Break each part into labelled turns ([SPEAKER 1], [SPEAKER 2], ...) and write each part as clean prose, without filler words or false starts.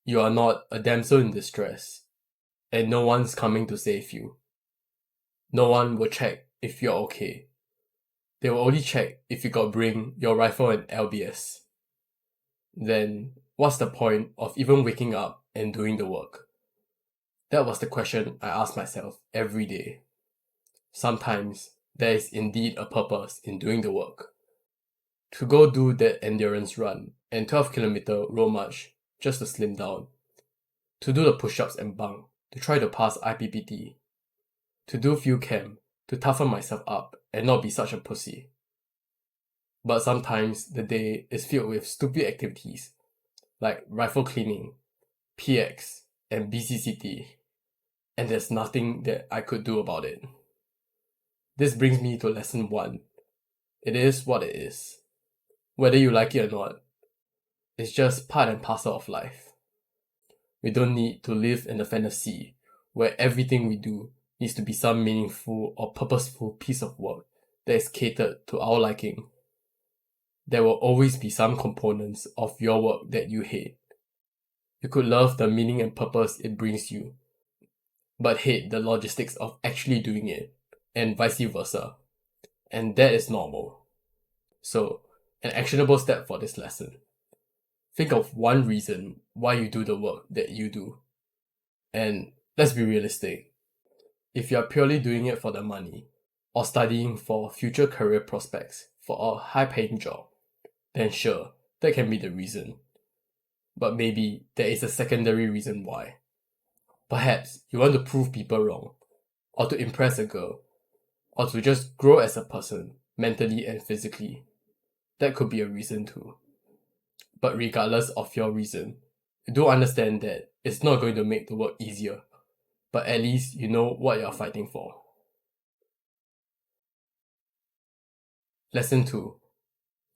[SPEAKER 1] You are not a damsel in distress, and no one's coming to save you. No one will check if you're okay. They will only check if you got bring your rifle and LBS. Then, what's the point of even waking up and doing the work? That was the question I asked myself every day. Sometimes, there is indeed a purpose in doing the work. To go do that endurance run and 12-kilometer road march just to slim down. To do the push-ups and bunk to try to pass IPPT. To do field camp to toughen myself up and not be such a pussy. But sometimes the day is filled with stupid activities like rifle cleaning, PX, and BCCT, and there's nothing that I could do about it. This brings me to lesson 1. It is what it is. Whether you like it or not, it's just part and parcel of life. We don't need to live in a fantasy where everything we do needs to be some meaningful or purposeful piece of work that is catered to our liking. There will always be some components of your work that you hate. You could love the meaning and purpose it brings you, but hate the logistics of actually doing it, and vice versa. And that is normal. So, an actionable step for this lesson. Think of one reason why you do the work that you do. And let's be realistic. If you are purely doing it for the money, or studying for future career prospects for a high-paying job, then sure, that can be the reason. But maybe there is a secondary reason why. Perhaps you want to prove people wrong, or to impress a girl, or to just grow as a person, mentally and physically. That could be a reason too. But regardless of your reason, do understand that it's not going to make the work easier, but at least you know what you're fighting for. Lesson 2.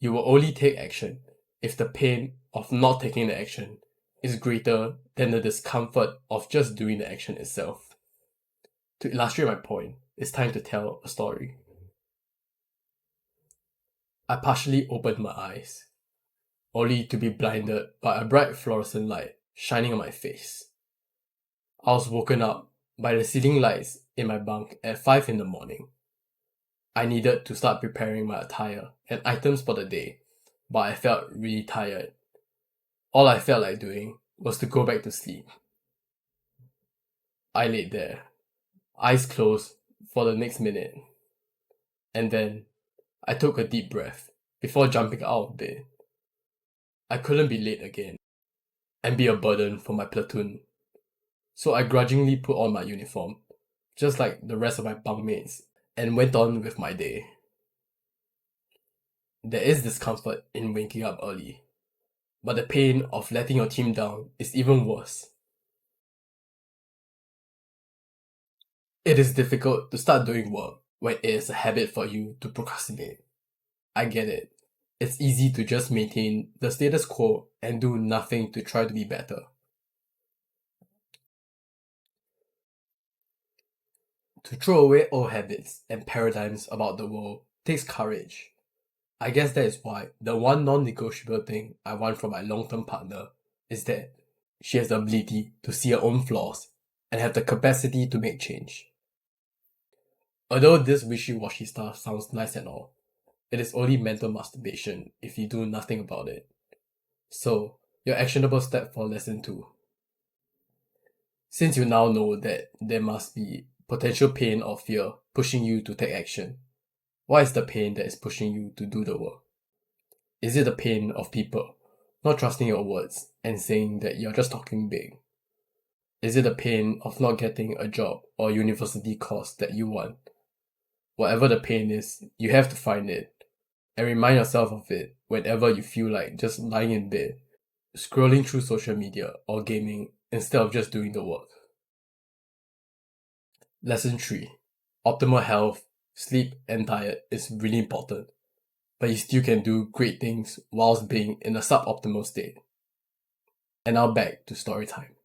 [SPEAKER 1] You will only take action if the pain of not taking the action is greater than the discomfort of just doing the action itself. To illustrate my point, it's time to tell a story. I partially opened my eyes, only to be blinded by a bright fluorescent light shining on my face. I was woken up by the ceiling lights in my bunk at 5 in the morning. I needed to start preparing my attire and items for the day, but I felt really tired. All I felt like doing was to go back to sleep. I laid there, eyes closed for the next minute. And then, I took a deep breath before jumping out of bed. I couldn't be late again and be a burden for my platoon. So I grudgingly put on my uniform, just like the rest of my bunkmates, and went on with my day. There is discomfort in waking up early, but the pain of letting your team down is even worse. It is difficult to start doing work when it is a habit for you to procrastinate. I get it. It's easy to just maintain the status quo and do nothing to try to be better. To throw away old habits and paradigms about the world takes courage. I guess that is why the one non-negotiable thing I want from my long-term partner is that she has the ability to see her own flaws and have the capacity to make change. Although this wishy-washy stuff sounds nice and all, it is only mental masturbation if you do nothing about it. So, your actionable step for lesson 2. Since you now know that there must be potential pain or fear pushing you to take action, what is the pain that is pushing you to do the work? Is it the pain of people not trusting your words and saying that you're just talking big? Is it the pain of not getting a job or university course that you want? Whatever the pain is, you have to find it and remind yourself of it whenever you feel like just lying in bed, scrolling through social media or gaming instead of just doing the work. Lesson 3. Optimal health, sleep and diet is really important, but you still can do great things whilst being in a suboptimal state. And now back to story time.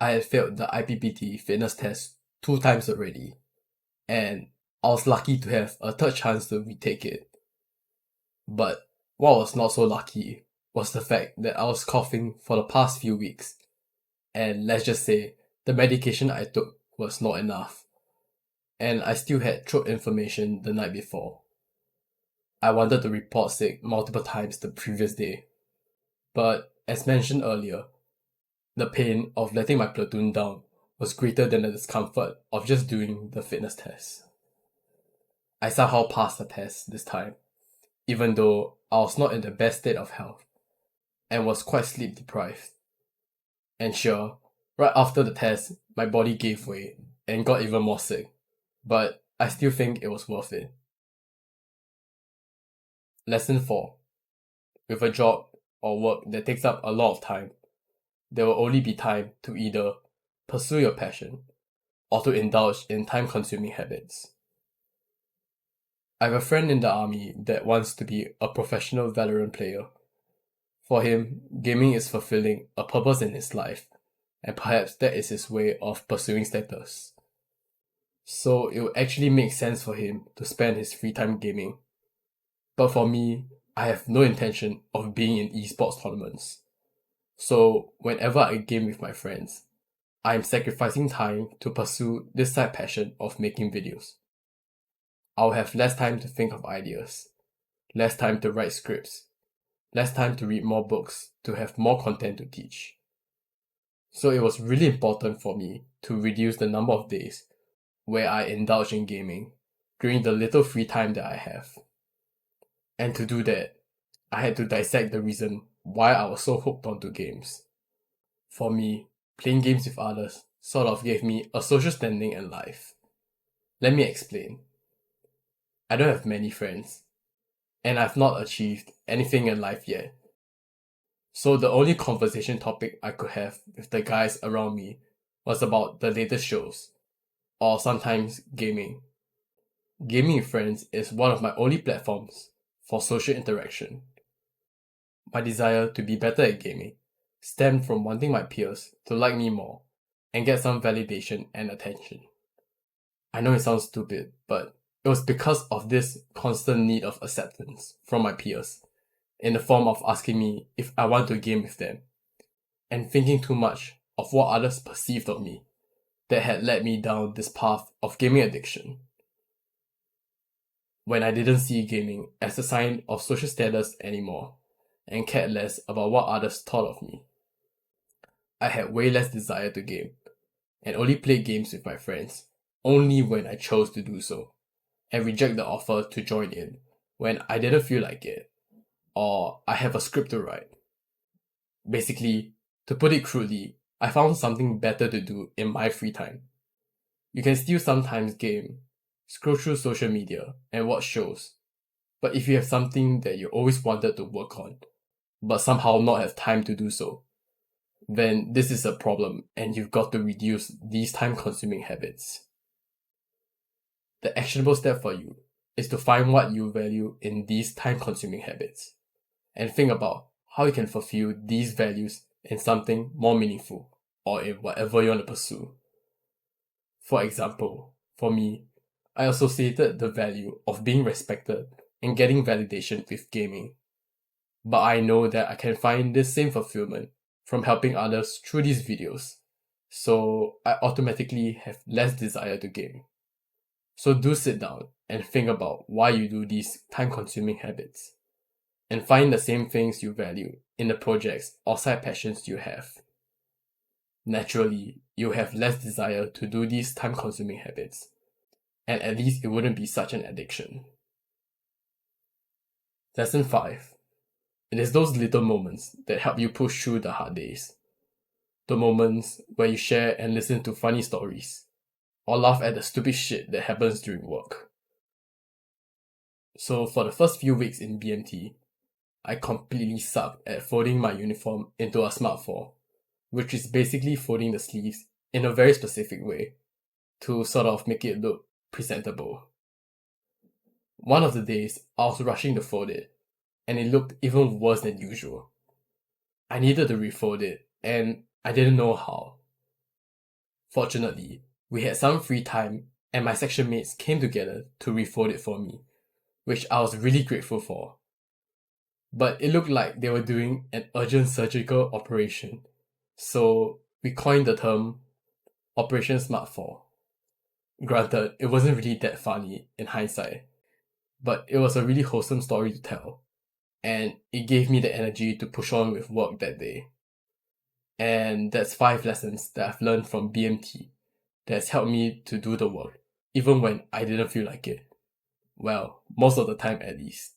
[SPEAKER 1] I had failed the IPPT fitness test 2 times already, and I was lucky to have a third chance to retake it. But what was not so lucky was the fact that I was coughing for the past few weeks, and let's just say the medication I took was not enough, and I still had throat inflammation the night before. I wanted to report sick multiple times the previous day, but as mentioned earlier, the pain of letting my platoon down was greater than the discomfort of just doing the fitness test. I somehow passed the test this time, even though I was not in the best state of health and was quite sleep deprived. And sure, right after the test, my body gave way and got even more sick, but I still think it was worth it. Lesson 4. With a job or work that takes up a lot of time, there will only be time to either pursue your passion or to indulge in time-consuming habits. I have a friend in the army that wants to be a professional Valorant player. For him, gaming is fulfilling a purpose in his life, and perhaps that is his way of pursuing status. So it would actually make sense for him to spend his free time gaming. But for me, I have no intention of being in esports tournaments. So whenever I game with my friends, I am sacrificing time to pursue this side passion of making videos. I'll have less time to think of ideas, less time to write scripts, less time to read more books to have more content to teach. So it was really important for me to reduce the number of days where I indulge in gaming during the little free time that I have. And to do that, I had to dissect the reason why I was so hooked onto games. For me, playing games with others sort of gave me a social standing in life. Let me explain. I don't have many friends, and I've not achieved anything in life yet. So the only conversation topic I could have with the guys around me was about the latest shows, or sometimes gaming. Gaming with friends is one of my only platforms for social interaction. My desire to be better at gaming stemmed from wanting my peers to like me more and get some validation and attention. I know it sounds stupid, but it was because of this constant need of acceptance from my peers, in the form of asking me if I want to game with them, and thinking too much of what others perceived of me, that had led me down this path of gaming addiction. When I didn't see gaming as a sign of social status anymore, and cared less about what others thought of me, I had way less desire to game, and only played games with my friends only when I chose to do so, and reject the offer to join in when I didn't feel like it, or I have a script to write. Basically, to put it crudely, I found something better to do in my free time. You can still sometimes game, scroll through social media, and watch shows, but if you have something that you always wanted to work on, but somehow not have time to do so, then this is a problem and you've got to reduce these time-consuming habits. The actionable step for you is to find what you value in these time-consuming habits and think about how you can fulfill these values in something more meaningful or in whatever you want to pursue. For example, for me, I associated the value of being respected and getting validation with gaming. But I know that I can find this same fulfillment from helping others through these videos, so I automatically have less desire to game. So do sit down and think about why you do these time-consuming habits, and find the same things you value in the projects or side passions you have. Naturally, you have less desire to do these time-consuming habits, and at least it wouldn't be such an addiction. Lesson 5. It is those little moments that help you push through the hard days. The moments where you share and listen to funny stories, or laugh at the stupid shit that happens during work. So for the first few weeks in BMT, I completely sucked at folding my uniform into a smart four, which is basically folding the sleeves in a very specific way to sort of make it look presentable. One of the days, I was rushing to fold it, and it looked even worse than usual. I needed to refold it, and I didn't know how. Fortunately, we had some free time, and my section mates came together to refold it for me, which I was really grateful for. but it looked like they were doing an urgent surgical operation. So we coined the term Operation Smartfall. Granted, it wasn't really that funny in hindsight, but it was a really wholesome story to tell, and it gave me the energy to push on with work that day. And that's 5 lessons that I've learned from BMT that's helped me to do the work, even when I didn't feel like it. Well, most of the time at least.